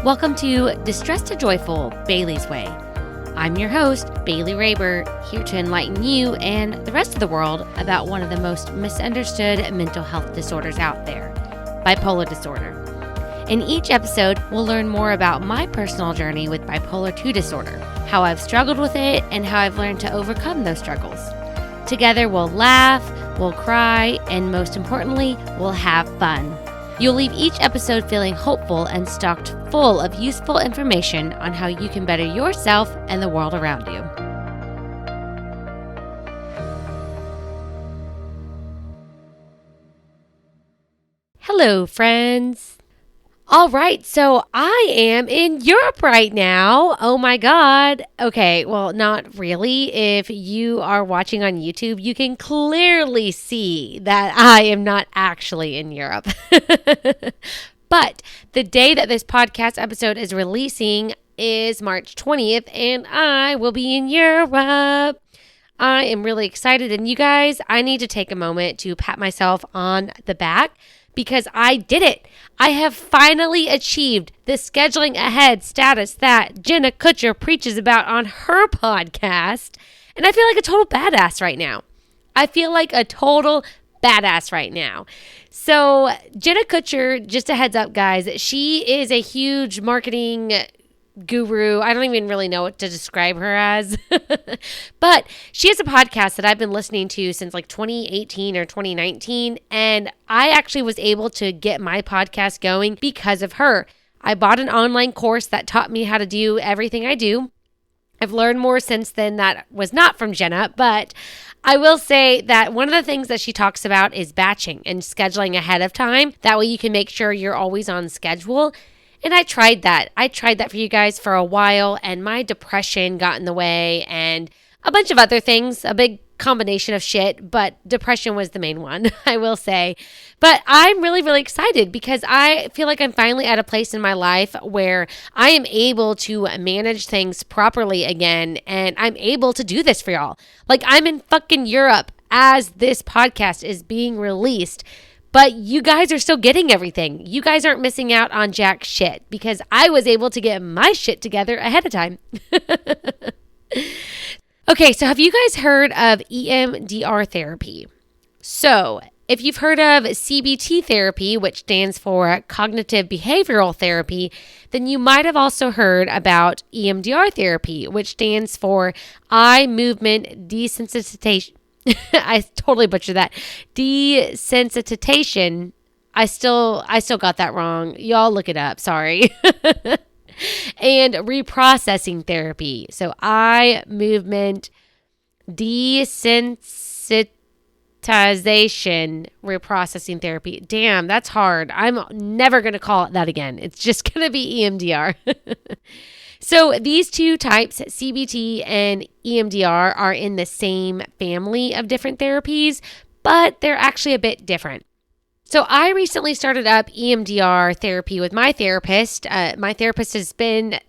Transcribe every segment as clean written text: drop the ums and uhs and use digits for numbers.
Welcome to Distress to Joyful, Bailey's Way. I'm your host, Bailey Raber, here to enlighten you and the rest of the world about one of the most misunderstood mental health disorders out there, bipolar disorder. In each episode, we'll learn more about my personal journey with bipolar 2 disorder, how I've struggled with it, and how I've learned to overcome those struggles. Together, we'll laugh, we'll cry, and most importantly, we'll have fun. You'll leave each episode feeling hopeful and stocked full of useful information on how you can better yourself and the world around you. Hello, friends. All right, so I am in Europe right now. Oh my God. Okay, well, not really. If you are watching on YouTube, you can clearly see that I am not actually in Europe. But the day that this podcast episode is releasing is March 20th, and I will be in Europe. I am really excited, and you guys, I need to take a moment to pat myself on the back because I did it. I have finally achieved the scheduling ahead status that Jenna Kutcher preaches about on her podcast, and I feel like a total badass right now. So Jenna Kutcher, just a heads up, guys, she is a huge marketing guru. I don't even really know what to describe her as, but she has a podcast that I've been listening to since like 2018 or 2019. And I actually was able to get my podcast going because of her. I bought an online course that taught me how to do everything I do. I've learned more since then that was not from Jenna, but I will say that one of the things that she talks about is batching and scheduling ahead of time. That way you can make sure you're always on schedule. And I tried that. For you guys for a while, and my depression got in the way and a bunch of other things, a big combination of shit, but depression was the main one, I will say. But I'm really, really excited because I feel like I'm finally at a place in my life where I am able to manage things properly again, and I'm able to do this for y'all. Like, I'm in fucking Europe as this podcast is being released. But you guys are still getting everything. You guys aren't missing out on jack shit because I was able to get my shit together ahead of time. Okay, so have you guys heard of EMDR therapy? So if you've heard of CBT therapy, which stands for cognitive behavioral therapy, then you might have also heard about EMDR therapy, which stands for eye movement desensitization. I totally butchered that. Desensitization. I still got that wrong. Y'all look it up. Sorry. And reprocessing therapy. So eye movement desensitization reprocessing therapy. Damn, that's hard. I'm never going to call it that again. It's just going to be EMDR. So these two types, CBT and EMDR, are in the same family of different therapies, but they're actually a bit different. So I recently started up EMDR therapy with my therapist. My therapist has been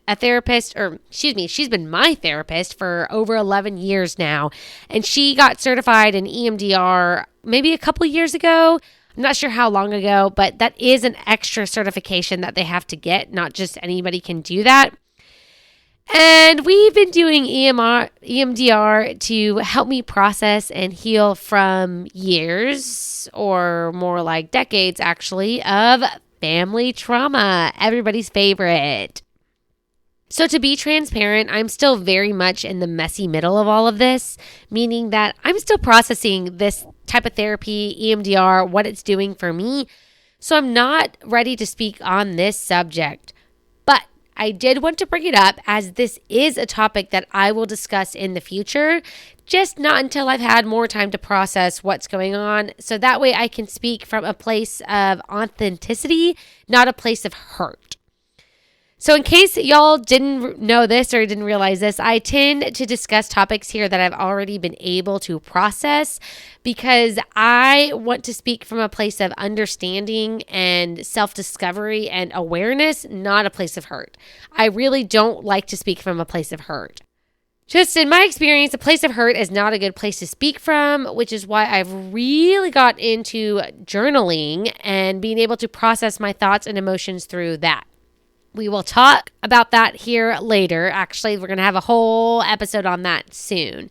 she's been my therapist for over 11 years now. And she got certified in EMDR maybe a couple of years ago. I'm not sure how long ago, but that is an extra certification that they have to get. Not just anybody can do that. And we've been doing EMDR to help me process and heal from years, or more like decades actually, of family trauma, everybody's favorite. So to be transparent, I'm still very much in the messy middle of all of this, meaning that I'm still processing this type of therapy, EMDR, what it's doing for me. So I'm not ready to speak on this subject. I did want to bring it up as this is a topic that I will discuss in the future, just not until I've had more time to process what's going on. So that way I can speak from a place of authenticity, not a place of hurt. So in case y'all didn't know this or didn't realize this, I tend to discuss topics here that I've already been able to process because I want to speak from a place of understanding and self-discovery and awareness, not a place of hurt. I really don't like to speak from a place of hurt. Just in my experience, a place of hurt is not a good place to speak from, which is why I've really got into journaling and being able to process my thoughts and emotions through that. We will talk about that here later. Actually, we're going to have a whole episode on that soon.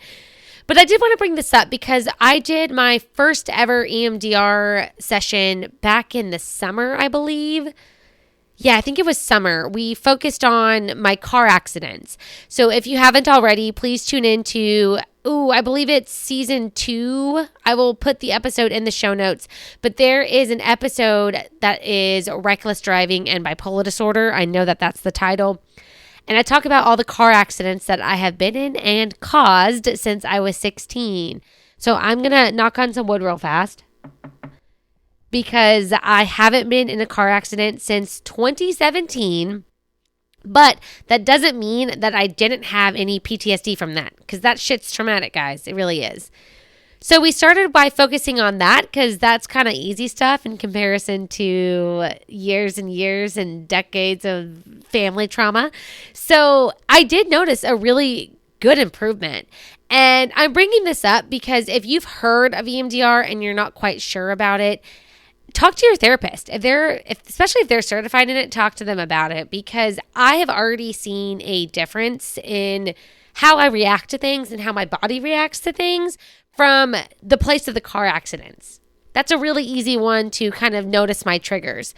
But I did want to bring this up because I did my first ever EMDR session back in the summer, I believe. Yeah, I think it was summer. We focused on my car accidents. So if you haven't already, please tune into, I believe it's season 2. I will put the episode in the show notes. But there is an episode that is reckless driving and bipolar disorder. I know that that's the title. And I talk about all the car accidents that I have been in and caused since I was 16. So I'm going to knock on some wood real fast, because I haven't been in a car accident since 2017, but that doesn't mean that I didn't have any PTSD from that, because that shit's traumatic, guys. It really is. So we started by focusing on that because that's kind of easy stuff in comparison to years and years and decades of family trauma. So I did notice a really good improvement. And I'm bringing this up because if you've heard of EMDR and you're not quite sure about it, talk to your therapist. Especially if they're certified in it, talk to them about it, because I have already seen a difference in how I react to things and how my body reacts to things from the place of the car accidents. That's a really easy one to kind of notice my triggers.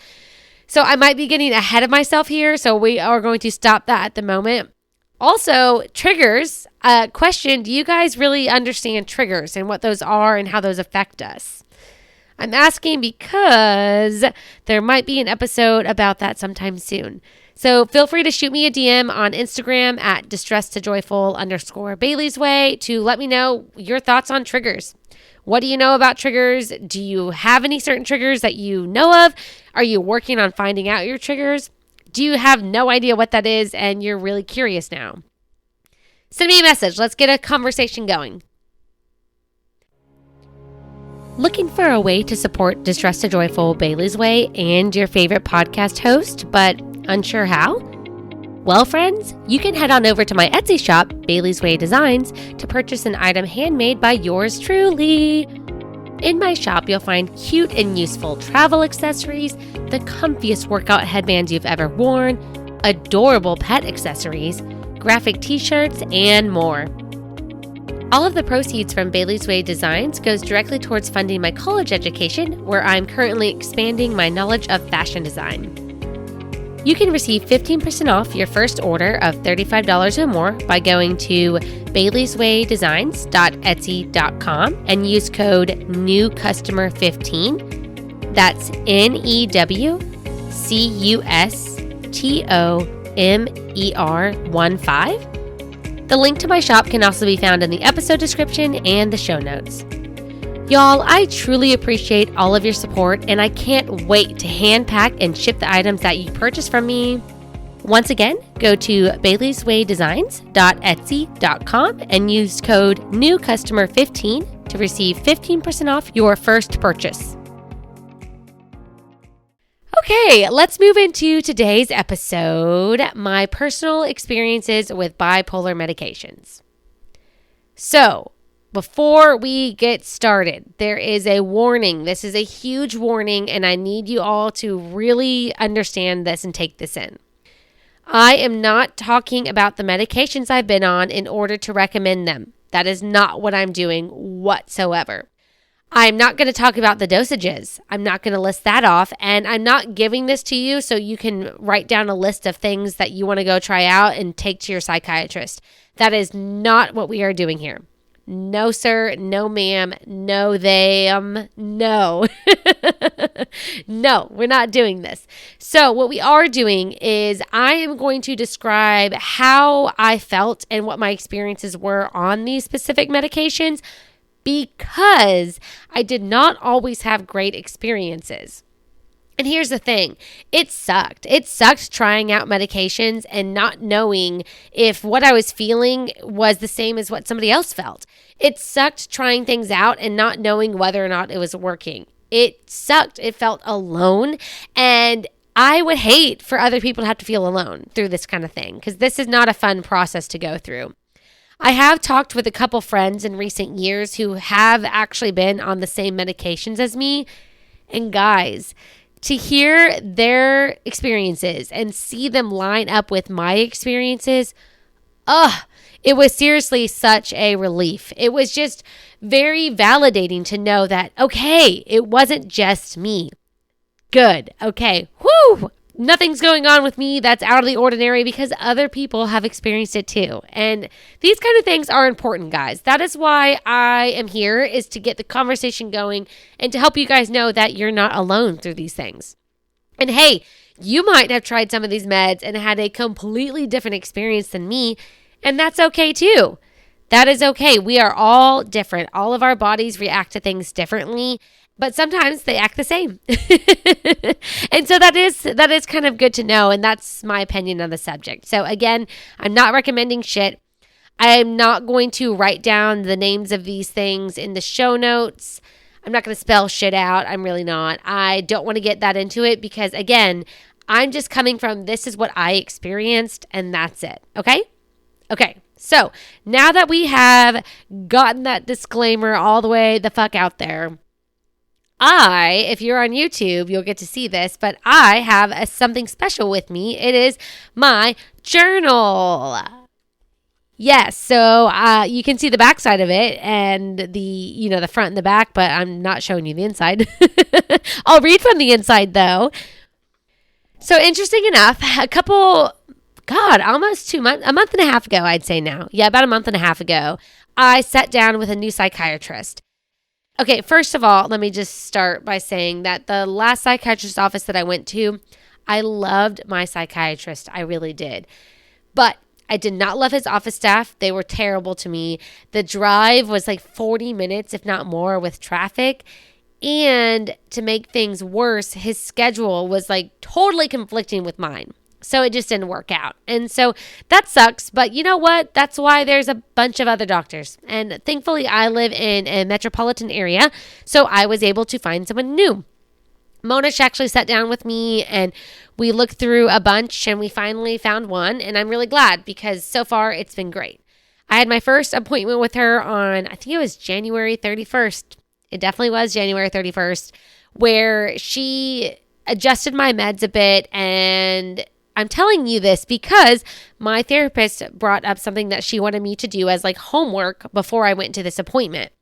So I might be getting ahead of myself here, so we are going to stop that at the moment. Also, triggers. Question, do you guys really understand triggers and what those are and how those affect us? I'm asking because there might be an episode about that sometime soon. So feel free to shoot me a DM on Instagram at distress2joyful_Bailey's Way to let me know your thoughts on triggers. What do you know about triggers? Do you have any certain triggers that you know of? Are you working on finding out your triggers? Do you have no idea what that is and you're really curious now? Send me a message. Let's get a conversation going. Looking for a way to support Distress to Joyful Bailey's Way and your favorite podcast host, but unsure how? Well, friends, you can head on over to my Etsy shop, Bailey's Way Designs, to purchase an item handmade by yours truly. In my shop, you'll find cute and useful travel accessories, the comfiest workout headbands you've ever worn, adorable pet accessories, graphic t-shirts, and more. All of the proceeds from Bailey's Way Designs goes directly towards funding my college education, where I'm currently expanding my knowledge of fashion design. You can receive 15% off your first order of $35 or more by going to baileyswaydesigns.etsy.com and use code NEWCUSTOMER15. That's NEWCUSTOMER15. The link to my shop can also be found in the episode description and the show notes. Y'all, I truly appreciate all of your support, and I can't wait to hand pack and ship the items that you purchase from me. Once again, go to baileyswaydesigns.etsy.com and use code NEWCUSTOMER15 to receive 15% off your first purchase. Okay, let's move into today's episode, my personal experiences with bipolar medications. So, before we get started, there is a warning. This is a huge warning, and I need you all to really understand this and take this in. I am not talking about the medications I've been on in order to recommend them. That is not what I'm doing whatsoever. I'm not going to talk about the dosages. I'm not going to list that off. And I'm not giving this to you so you can write down a list of things that you want to go try out and take to your psychiatrist. That is not what we are doing here. No, sir. No, ma'am. No, them. No. No, we're not doing this. So what we are doing is I am going to describe how I felt and what my experiences were on these specific medications, because I did not always have great experiences. And here's the thing. It sucked. It sucked trying out medications and not knowing if what I was feeling was the same as what somebody else felt. It sucked trying things out and not knowing whether or not it was working. It sucked. It felt alone. And I would hate for other people to have to feel alone through this kind of thing, because this is not a fun process to go through. I have talked with a couple friends in recent years who have actually been on the same medications as me. And guys, to hear their experiences and see them line up with my experiences, it was seriously such a relief. It was just very validating to know that, okay, it wasn't just me. Good. Okay. Whoo! Nothing's going on with me that's out of the ordinary because other people have experienced it too. And these kind of things are important, guys. That is why I am here, is to get the conversation going and to help you guys know that you're not alone through these things. And hey, you might have tried some of these meds and had a completely different experience than me, and that's okay too. That is okay. We are all different. All of our bodies react to things differently, but sometimes they act the same. And so that is kind of good to know, and that's my opinion on the subject. So again, I'm not recommending shit. I'm not going to write down the names of these things in the show notes. I'm not going to spell shit out. I'm really not. I don't want to get that into it because, again, I'm just coming from this is what I experienced, and that's it. Okay? Okay. So now that we have gotten that disclaimer all the way the fuck out there, if you're on YouTube, you'll get to see this, but I have something special with me. It is my journal. Yes, so you can see the back side of it and the front and the back, but I'm not showing you the inside. I'll read from the inside though. So interesting enough, almost 2 months, a month and a half ago, I'd say now. Yeah, about a month and a half ago, I sat down with a new psychiatrist. Okay, first of all, let me just start by saying that the last psychiatrist office that I went to, I loved my psychiatrist. I really did. But I did not love his office staff. They were terrible to me. The drive was like 40 minutes, if not more, with traffic. And to make things worse, his schedule was like totally conflicting with mine. So it just didn't work out. And so that sucks. But you know what? That's why there's a bunch of other doctors. And thankfully, I live in a metropolitan area. So I was able to find someone new. Monish actually sat down with me and we looked through a bunch and we finally found one. And I'm really glad because so far it's been great. I had my first appointment with her on, I think it was January 31st. It definitely was January 31st, where she adjusted my meds a bit. And I'm telling you this because my therapist brought up something that she wanted me to do as like homework before I went to this appointment.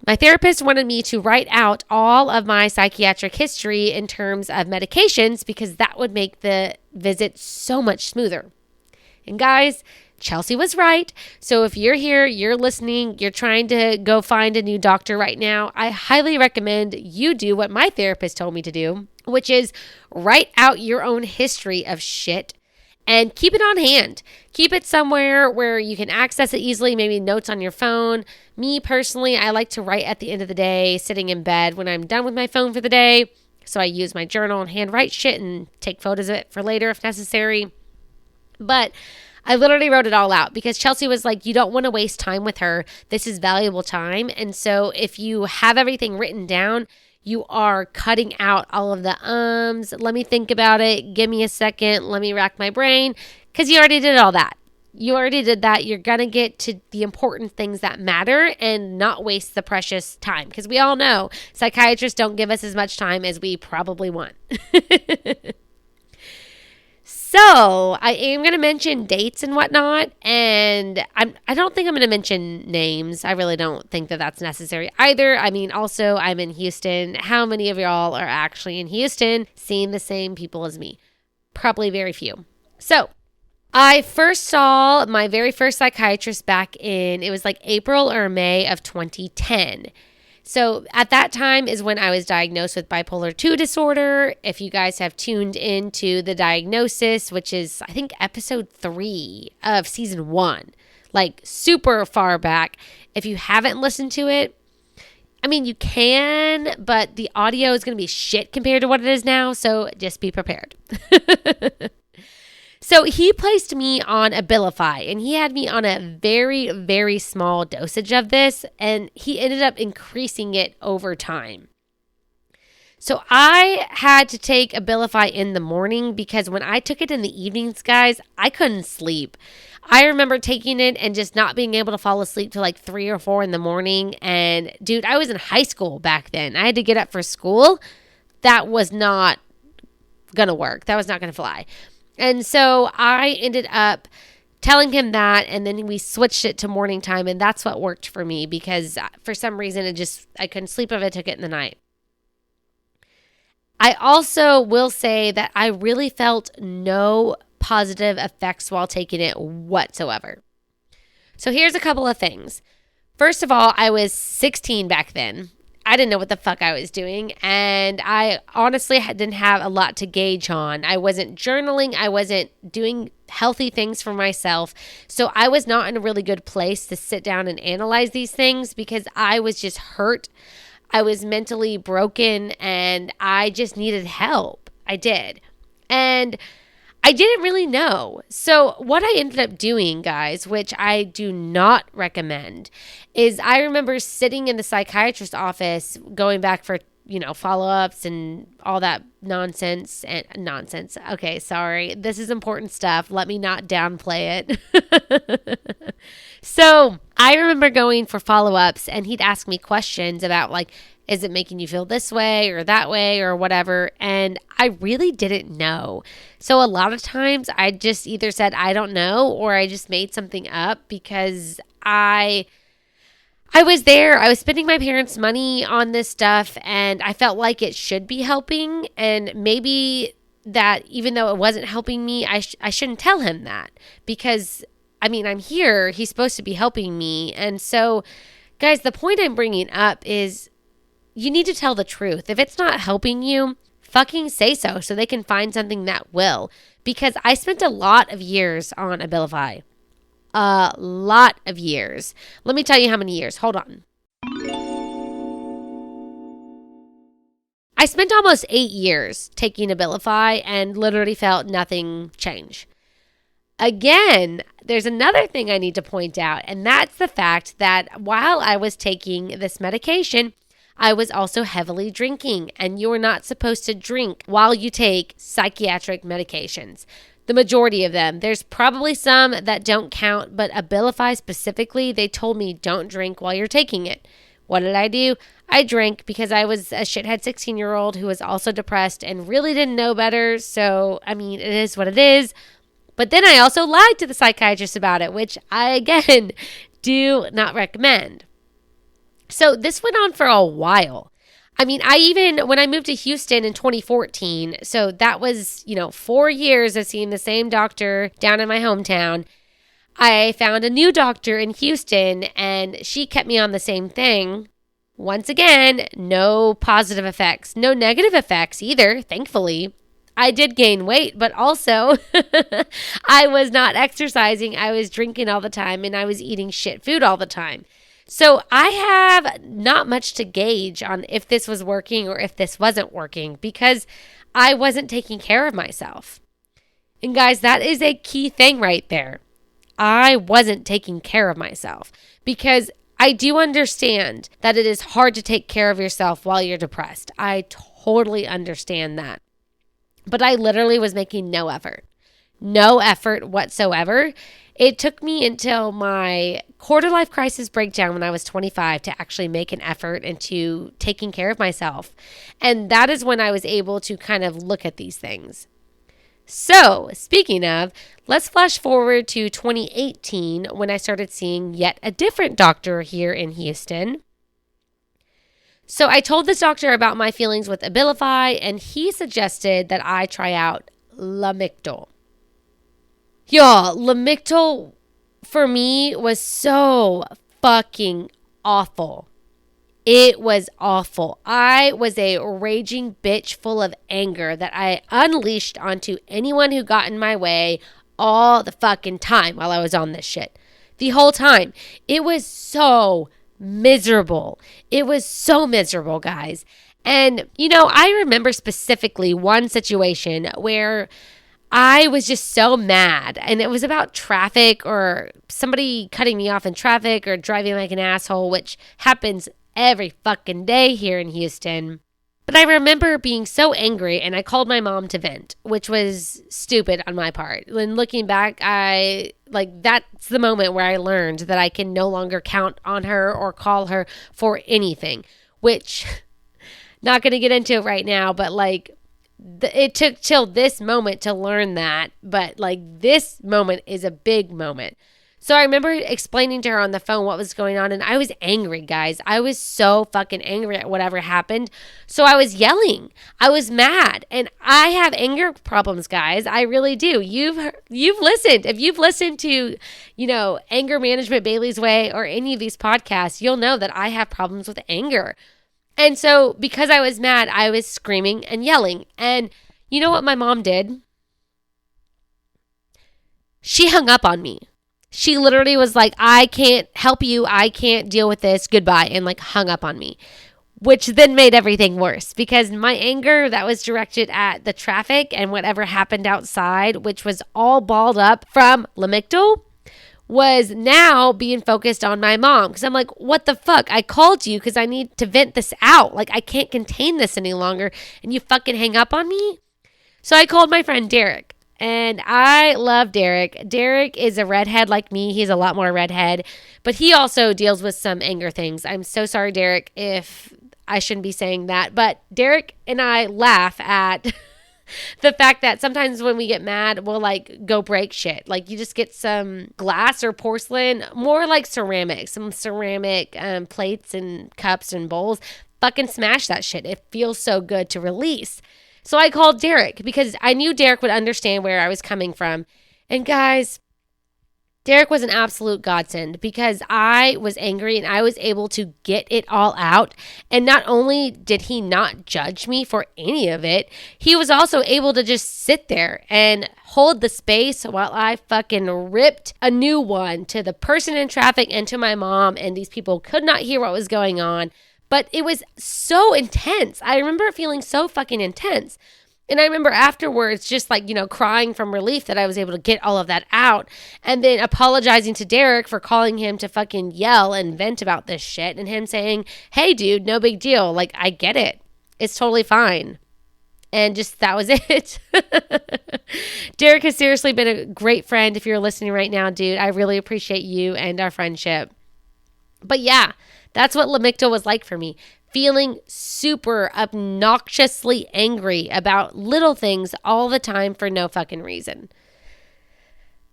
My therapist wanted me to write out all of my psychiatric history in terms of medications because that would make the visit so much smoother. And guys, Chelsea was right. So if you're here, you're listening, you're trying to go find a new doctor right now, I highly recommend you do what my therapist told me to do, which is write out your own history of shit and keep it on hand. Keep it somewhere where you can access it easily, maybe notes on your phone. Me personally, I like to write at the end of the day, sitting in bed when I'm done with my phone for the day. So I use my journal and handwrite shit and take photos of it for later if necessary. But I literally wrote it all out because Chelsea was like, you don't want to waste time with her. This is valuable time. And so if you have everything written down, you are cutting out all of the let me think about it, give me a second, let me rack my brain, because you already did all that. You already did that. You're going to get to the important things that matter and not waste the precious time, because we all know psychiatrists don't give us as much time as we probably want. So I am going to mention dates and whatnot, and I don't think I'm going to mention names. I really don't think that that's necessary either. I mean, also, I'm in Houston. How many of y'all are actually in Houston seeing the same people as me? Probably very few. So I first saw my very first psychiatrist back in, it was like April or May of 2010. So at that time is when I was diagnosed with bipolar 2 disorder. If you guys have tuned into the diagnosis, which is, I think, episode 3 of season 1, like super far back. If you haven't listened to it, I mean, you can, but the audio is going to be shit compared to what it is now. So just be prepared. So he placed me on Abilify, and he had me on a very, very small dosage of this, and he ended up increasing it over time. So I had to take Abilify in the morning because when I took it in the evenings, guys, I couldn't sleep. I remember taking it and just not being able to fall asleep till like 3 or 4 in the morning. And dude, I was in high school back then. I had to get up for school. that was not going to work. That was not going to fly. And so I ended up telling him that, and then we switched it to morning time, and that's what worked for me because for some reason I couldn't sleep if I took it in the night. I also will say that I really felt no positive effects while taking it whatsoever. So here's a couple of things. First of all, I was 16 back then. I didn't know what the fuck I was doing, and I honestly didn't have a lot to gauge on. I wasn't journaling. I wasn't doing healthy things for myself. So I was not in a really good place to sit down and analyze these things because I was just hurt. I was mentally broken, and I just needed help. I did. And I didn't really know. So what I ended up doing, guys, which I do not recommend, is I remember sitting in the psychiatrist's office going back for, follow-ups and all that nonsense. Okay, sorry. This is important stuff. Let me not downplay it. So I remember going for follow-ups, and he'd ask me questions about is it making you feel this way or that way or whatever? And I really didn't know. So a lot of times I just either said, I don't know, or I just made something up because I was there. I was spending my parents' money on this stuff, and I felt like it should be helping. And maybe that even though it wasn't helping me, I shouldn't tell him that because, I'm here. He's supposed to be helping me. And so, guys, the point I'm bringing up is you need to tell the truth. If it's not helping you, fucking say so they can find something that will. Because I spent a lot of years on Abilify. A lot of years. Let me tell you how many years. Hold on. I spent almost 8 years taking Abilify and literally felt nothing change. Again, there's another thing I need to point out, and that's the fact that while I was taking this medication, I was also heavily drinking, and you are not supposed to drink while you take psychiatric medications. The majority of them. There's probably some that don't count, but Abilify specifically, they told me don't drink while you're taking it. What did I do? I drank because I was a shithead 16-year-old who was also depressed and really didn't know better. So, it is what it is. But then I also lied to the psychiatrist about it, which I, again, do not recommend. So this went on for a while. When I moved to Houston in 2014, so that was, 4 years of seeing the same doctor down in my hometown. I found a new doctor in Houston, and she kept me on the same thing. Once again, no positive effects, no negative effects either, thankfully. I did gain weight, but also I was not exercising. I was drinking all the time, and I was eating shit food all the time. So I have not much to gauge on if this was working or if this wasn't working because I wasn't taking care of myself. And guys, that is a key thing right there. I wasn't taking care of myself because I do understand that it is hard to take care of yourself while you're depressed. I totally understand that. But I literally was making no effort whatsoever. It took me until my quarter life crisis breakdown when I was 25 to actually make an effort into taking care of myself. And that is when I was able to kind of look at these things. So, speaking of, let's flash forward to 2018 when I started seeing yet a different doctor here in Houston. So I told this doctor about my feelings with Abilify, and he suggested that I try out Lamictal. Y'all, Lamictal for me was so fucking awful. It was awful. I was a raging bitch full of anger that I unleashed onto anyone who got in my way all the fucking time while I was on this shit. The whole time. It was so miserable. It was so miserable, guys. And, I remember specifically one situation where I was just so mad, and it was about traffic or somebody cutting me off in traffic or driving like an asshole, which happens every fucking day here in Houston. But I remember being so angry, and I called my mom to vent, which was stupid on my part. When looking back, that's the moment where I learned that I can no longer count on her or call her for anything, which Not going to get into it right now, but like it took till this moment to learn that. But like this moment is a big moment. So I remember explaining to her on the phone what was going on, and I was angry, guys. I was so fucking angry at whatever happened. So I was yelling. I was mad, and I have anger problems, guys. I really do. You've listened. If you've listened to, Anger Management Bailey's Way or any of these podcasts, you'll know that I have problems with anger. And so because I was mad, I was screaming and yelling. And you know what my mom did? She hung up on me. She literally was like, I can't help you. I can't deal with this. Goodbye. And like hung up on me, which then made everything worse because my anger that was directed at the traffic and whatever happened outside, which was all balled up from Lamictal, was now being focused on my mom. Because I'm like, what the fuck? I called you because I need to vent this out. Like I can't contain this any longer. And you fucking hang up on me? So I called my friend Derek. And I love Derek. Derek is a redhead like me. He's a lot more redhead. But he also deals with some anger things. I'm so sorry, Derek, if I shouldn't be saying that. But Derek and I laugh at the fact that sometimes when we get mad, we'll like go break shit. Like you just get some glass or porcelain, more like ceramic, some ceramic plates and cups and bowls. Fucking smash that shit. It feels so good to release. So I called Derek because I knew Derek would understand where I was coming from. And guys, Derek was an absolute godsend because I was angry and I was able to get it all out. And not only did he not judge me for any of it, he was also able to just sit there and hold the space while I fucking ripped a new one to the person in traffic and to my mom. And these people could not hear what was going on. But it was so intense. I remember it feeling so fucking intense. And I remember afterwards just like, crying from relief that I was able to get all of that out. And then apologizing to Derek for calling him to fucking yell and vent about this shit. And him saying, hey, dude, no big deal. Like, I get it. It's totally fine. And just that was it. Derek has seriously been a great friend. If you're listening right now, dude, I really appreciate you and our friendship. But yeah. That's what Lamictal was like for me, feeling super obnoxiously angry about little things all the time for no fucking reason.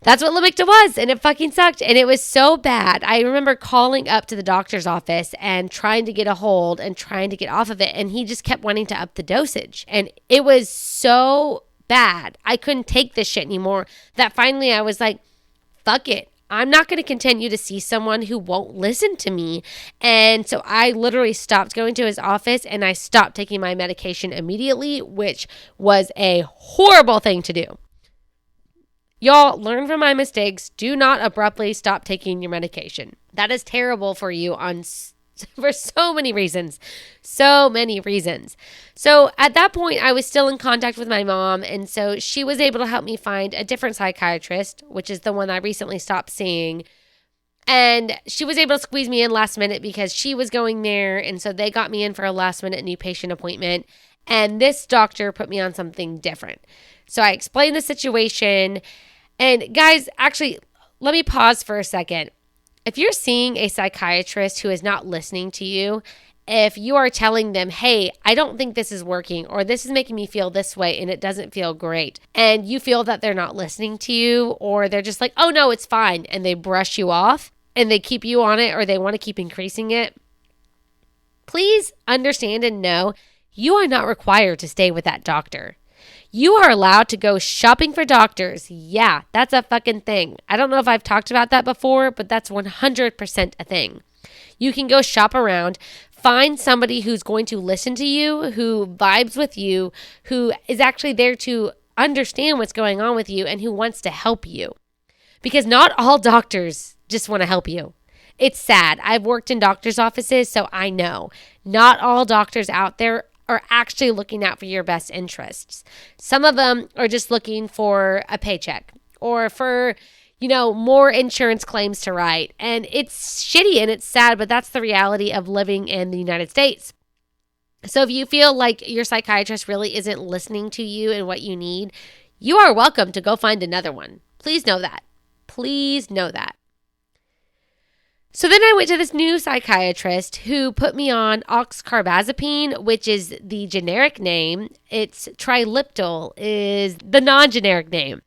That's what Lamictal was, and it fucking sucked, and it was so bad. I remember calling up to the doctor's office and trying to get a hold and trying to get off of it, and he just kept wanting to up the dosage, and it was so bad. I couldn't take this shit anymore that finally I was like, fuck it. I'm not going to continue to see someone who won't listen to me. And so I literally stopped going to his office and I stopped taking my medication immediately, which was a horrible thing to do. Y'all, learn from my mistakes. Do not abruptly stop taking your medication. That is terrible for you for so many reasons. So many reasons. So at that point, I was still in contact with my mom. And so she was able to help me find a different psychiatrist, which is the one I recently stopped seeing. And she was able to squeeze me in last minute because she was going there. And so they got me in for a last minute new patient appointment. And this doctor put me on something different. So I explained the situation. And guys, actually, let me pause for a second. If you're seeing a psychiatrist who is not listening to you, if you are telling them, hey, I don't think this is working, or this is making me feel this way and it doesn't feel great, and you feel that they're not listening to you, or they're just like, oh no, it's fine, and they brush you off and they keep you on it, or they want to keep increasing it, please understand and know you are not required to stay with that doctor. You are allowed to go shopping for doctors. Yeah, that's a fucking thing. I don't know if I've talked about that before, but that's 100% a thing. You can go shop around, find somebody who's going to listen to you, who vibes with you, who is actually there to understand what's going on with you and who wants to help you. Because not all doctors just want to help you. It's sad. I've worked in doctors' offices, so I know. Not all doctors out there are actually looking out for your best interests. Some of them are just looking for a paycheck or for, more insurance claims to write. And it's shitty and it's sad, but that's the reality of living in the United States. So if you feel like your psychiatrist really isn't listening to you and what you need, you are welcome to go find another one. Please know that. Please know that. So then I went to this new psychiatrist who put me on oxcarbazepine, which is the generic name. It's Triliptal is the non-generic name.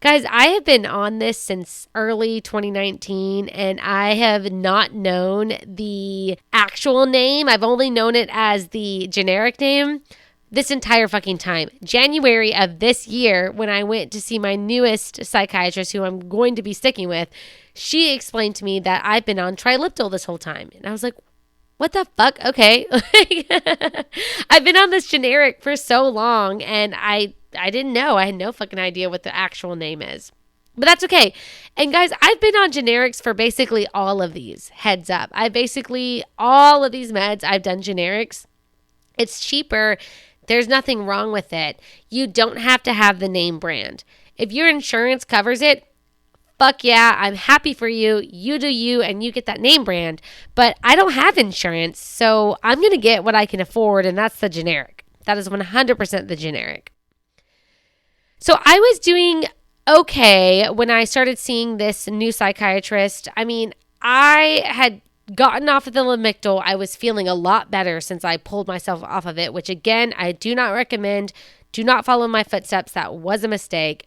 Guys, I have been on this since early 2019 and I have not known the actual name. I've only known it as the generic name this entire fucking time. January of this year, when I went to see my newest psychiatrist, who I'm going to be sticking with, she explained to me that I've been on Triliptal this whole time. And I was like, what the fuck? Okay. I've been on this generic for so long and I didn't know. I had no fucking idea what the actual name is. But that's okay. And guys, I've been on generics for basically all of these. Heads up. All of these meds, I've done generics. It's cheaper. There's nothing wrong with it. You don't have to have the name brand. If your insurance covers it, fuck yeah, I'm happy for you. You do you and you get that name brand. But I don't have insurance, so I'm going to get what I can afford, and that's the generic. That is 100% the generic. So I was doing okay when I started seeing this new psychiatrist. I mean, I had gotten off of the Lamictal. I was feeling a lot better since I pulled myself off of it, which again, I do not recommend. Do not follow my footsteps. That was a mistake.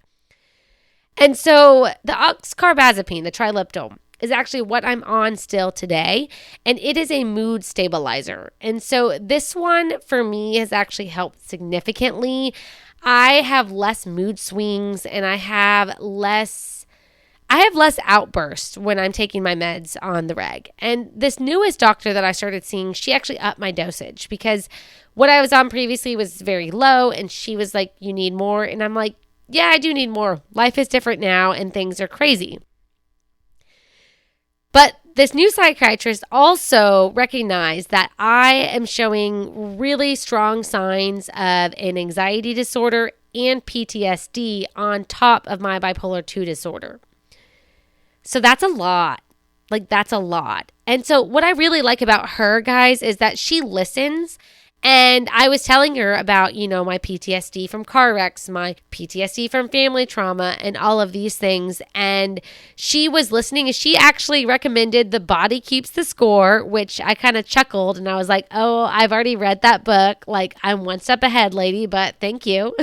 And so the oxcarbazepine, the Triliptal, is actually what I'm on still today, and it is a mood stabilizer. And so this one for me has actually helped significantly. I have less mood swings and I have less outbursts when I'm taking my meds on the reg. And this newest doctor that I started seeing, she actually upped my dosage because what I was on previously was very low, and she was like, you need more. And I'm like, yeah, I do need more. Life is different now and things are crazy. But this new psychiatrist also recognized that I am showing really strong signs of an anxiety disorder and PTSD on top of my bipolar 2 disorder. So that's a lot. That's a lot. And so what I really like about her, guys, is that she listens. And I was telling her about, my PTSD from car wrecks, my PTSD from family trauma, and all of these things. And she was listening, and she actually recommended The Body Keeps the Score, which I kind of chuckled. And I was like, oh, I've already read that book. I'm one step ahead, lady, but thank you.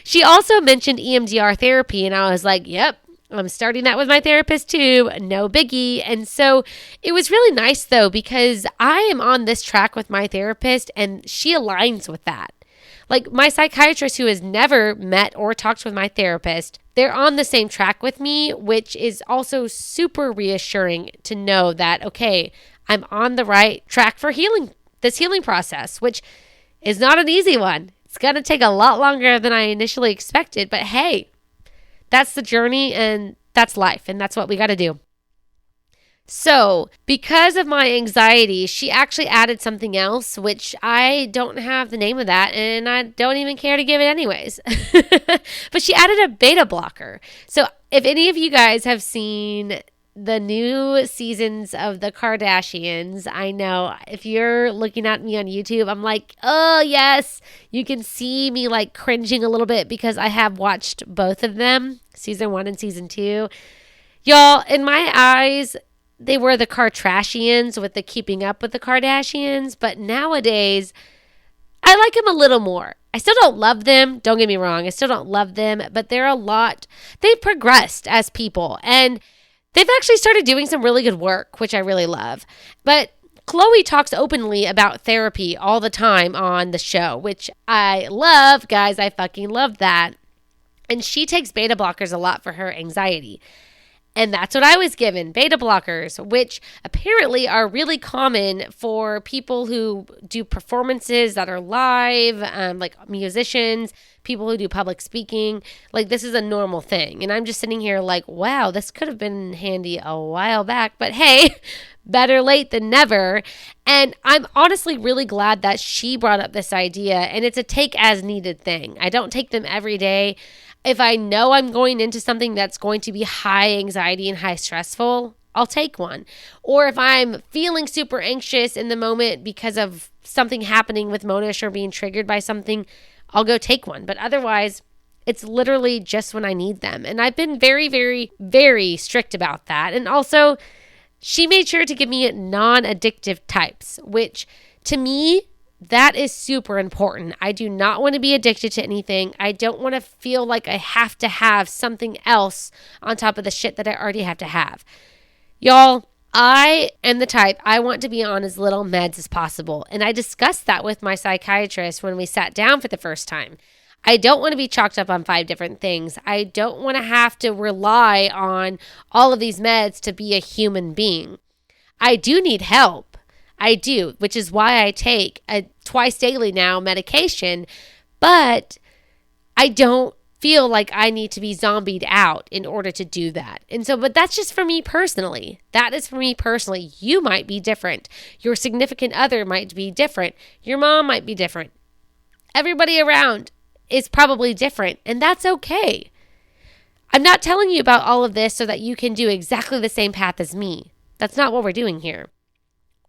She also mentioned EMDR therapy, and I was like, yep. I'm starting that with my therapist too. No biggie. And so it was really nice though, because I am on this track with my therapist and she aligns with that. My psychiatrist who has never met or talked with my therapist, they're on the same track with me, which is also super reassuring to know that, okay, I'm on the right track for this healing process, which is not an easy one. It's going to take a lot longer than I initially expected, but hey, that's the journey and that's life and that's what we got to do. So because of my anxiety, she actually added something else, which I don't have the name of that and I don't even care to give it anyways. But she added a beta blocker. So if any of you guys have seen the new seasons of the Kardashians, I know if you're looking at me on YouTube, I'm like, oh yes, you can see me cringing a little bit because I have watched both of them, season 1 and season 2. Y'all, in my eyes, they were the Kardashians with the keeping up with the Kardashians, but nowadays, I like them a little more. I still don't love them. Don't get me wrong. I still don't love them, but they've progressed as people and they've actually started doing some really good work, which I really love. But Khloe talks openly about therapy all the time on the show, which I love. Guys, I fucking love that. And she takes beta blockers a lot for her anxiety. And that's what I was given, beta blockers, which apparently are really common for people who do performances that are live, like musicians, people who do public speaking. This is a normal thing. And I'm just sitting here wow, this could have been handy a while back. But hey, better late than never. And I'm honestly really glad that she brought up this idea. And it's a take as needed thing. I don't take them every day. If I know I'm going into something that's going to be high anxiety and high stressful, I'll take one. Or if I'm feeling super anxious in the moment because of something happening with Monish or being triggered by something, I'll go take one. But otherwise, It's literally just when I need them. And I've been very, very, very strict about that. And also, she made sure to give me non-addictive types, which to me, that is super important. I do not want to be addicted to anything. I don't want to feel like I have to have something else on top of the shit that I already have to have. Y'all, I am the type, I want to be on as little meds as possible. And I discussed that with my psychiatrist when we sat down for the first time. I don't want to be chalked up on 5 different things. I don't want to have to rely on all of these meds to be a human being. I do need help. I do, which is why I take a twice daily now medication, but I don't feel like I need to be zombied out in order to do that. And so, but that's just for me personally. That is for me personally. You might be different. Your significant other might be different. Your mom might be different. Everybody around is probably different, and that's okay. I'm not telling you about all of this so that you can do exactly the same path as me. That's not what we're doing here.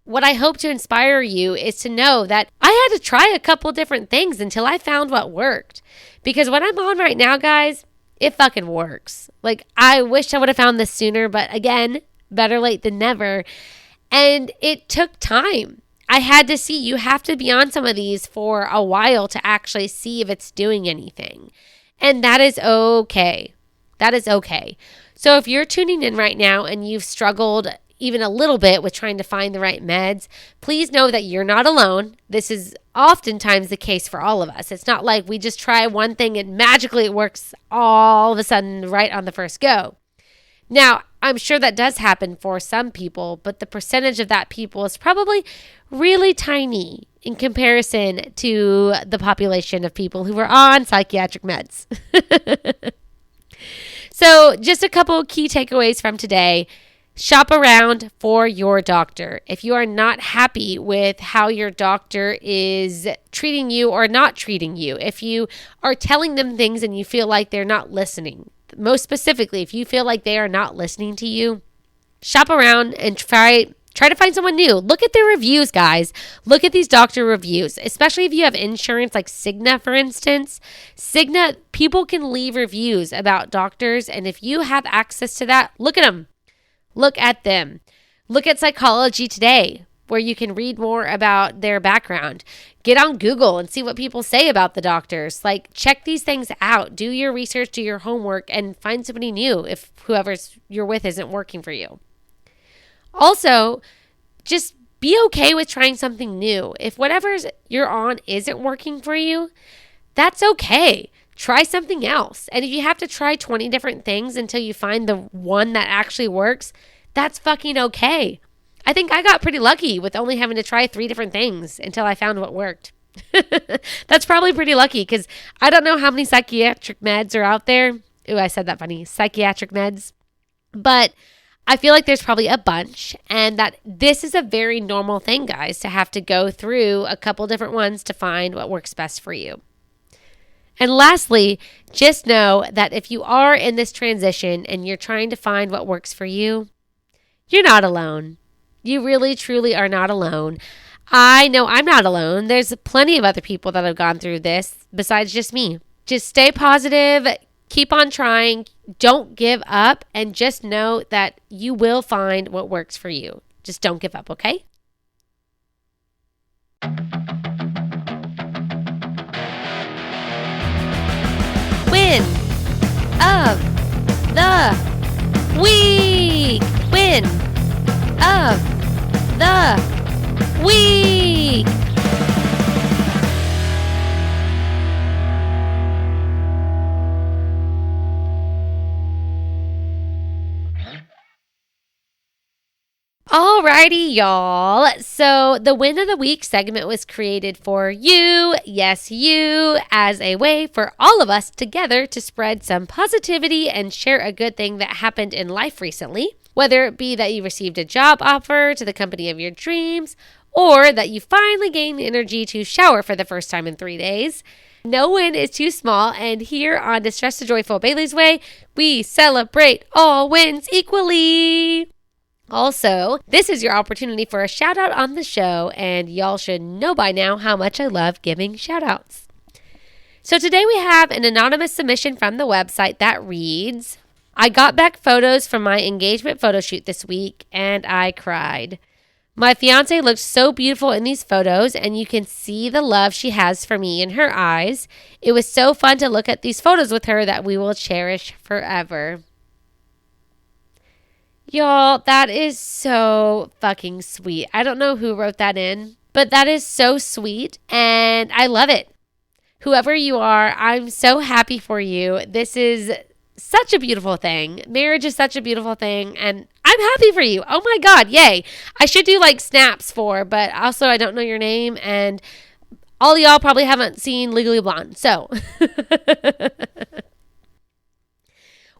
What I hope to inspire you is to know that I had to try a couple different things until I found what worked. Because what I'm on right now, guys, it fucking works. Like, I wish I would have found this sooner, but again, better late than never. And it took time. I had to see, you have to be on some of these for a while to actually see if it's doing anything. And that is okay. That is okay. So if you're tuning in right now and you've struggled even a little bit with trying to find the right meds, please know that you're not alone. This is oftentimes the case for all of us. It's not like we just try one thing and magically it works all of a sudden right on the first go. Now, I'm sure that does happen for some people, but the percentage of that people is probably really tiny in comparison to the population of people who are on psychiatric meds. So just a couple of key takeaways from today. Shop around for your doctor. If you are not happy with how your doctor is treating you or not treating you, if you are telling them things and you feel like they're not listening, most specifically, if you feel like they are not listening to you, shop around and try to find someone new. Look at their reviews, guys. Look at these doctor reviews, especially if you have insurance like Cigna, for instance. Cigna, people can leave reviews about doctors, and if you have access to that, look at them. Look at them. Look at Psychology Today, where you can read more about their background. Get on Google and see what people say about the doctors. Like, check these things out. Do your research, do your homework, and find somebody new if whoever you're with isn't working for you. Also, just be okay with trying something new. If whatever you're on isn't working for you, that's okay. Try something else. And if you have to try 20 different things until you find the one that actually works, that's fucking okay. I think I got pretty lucky with only having to try 3 different things until I found what worked. That's probably pretty lucky because I don't know how many psychiatric meds are out there. Ooh, I said that funny. Psychiatric meds. But I feel like there's probably a bunch, and that this is a very normal thing, guys, to have to go through a couple different ones to find what works best for you. And lastly, just know that if you are in this transition and you're trying to find what works for you, you're not alone. You really, truly are not alone. I know I'm not alone. There's plenty of other people that have gone through this besides just me. Just stay positive, keep on trying, don't give up, and just know that you will find what works for you. Just don't give up, okay? Win of the week. Win of the week. Alrighty, y'all. So the Win of the Week segment was created for you, yes, you, as a way for all of us together to spread some positivity and share a good thing that happened in life recently, whether it be that you received a job offer to the company of your dreams, or that you finally gained the energy to shower for the first time in 3 days. No win is too small, and here on Distress to Joyful Bailey's Way, we celebrate all wins equally. Also, this is your opportunity for a shout out on the show, and y'all should know by now how much I love giving shout outs. So today we have an anonymous submission from the website that reads, I got back photos from my engagement photo shoot this week and I cried. My fiance looked so beautiful in these photos and you can see the love she has for me in her eyes. It was so fun to look at these photos with her that we will cherish forever. Y'all, that is so fucking sweet. I don't know who wrote that in, but that is so sweet and I love it. Whoever you are, I'm so happy for you. This is such a beautiful thing. Marriage is such a beautiful thing, and I'm happy for you. Oh my God, yay. I should do like snaps but also I don't know your name, and all y'all probably haven't seen Legally Blonde, so.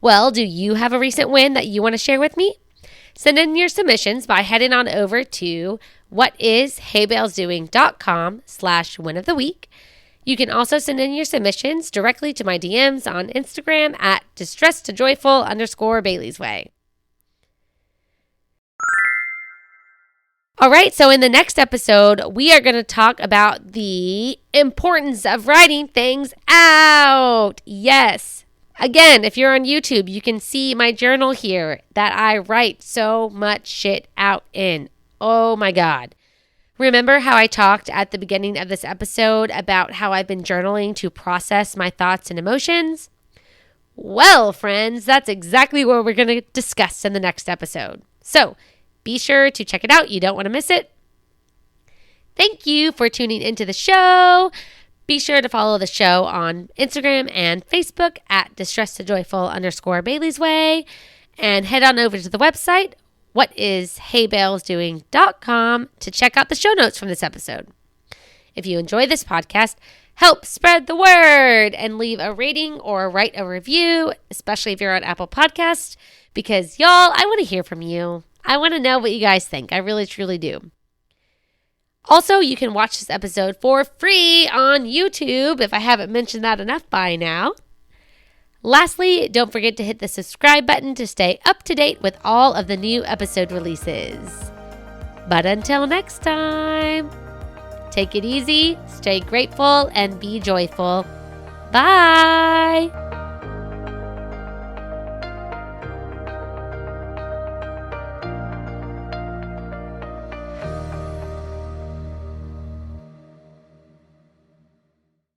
Well, do you have a recent win that you want to share with me? Send in your submissions by heading on over to whatisheybales.com/win of the week. You can also send in your submissions directly to my DMs on Instagram at distressed2joyful_Baileys Way. All right, so in the next episode, we are going to talk about the importance of writing things out. Yes. Again, if you're on YouTube, you can see my journal here that I write so much shit out in. Oh my God. Remember how I talked at the beginning of this episode about how I've been journaling to process my thoughts and emotions? Well, friends, that's exactly what we're going to discuss in the next episode. So be sure to check it out. You don't want to miss it. Thank you for tuning into the show. Be sure to follow the show on Instagram and Facebook at distressed2joyful_Baileys Way, and head on over to the website, whatisheybales.com, to check out the show notes from this episode. If you enjoy this podcast, help spread the word and leave a rating or write a review, especially if you're on Apple Podcasts, because y'all, I want to hear from you. I want to know what you guys think. I really, truly do. Also, you can watch this episode for free on YouTube if I haven't mentioned that enough by now. Lastly, don't forget to hit the subscribe button to stay up to date with all of the new episode releases. But until next time, take it easy, stay grateful, and be joyful. Bye!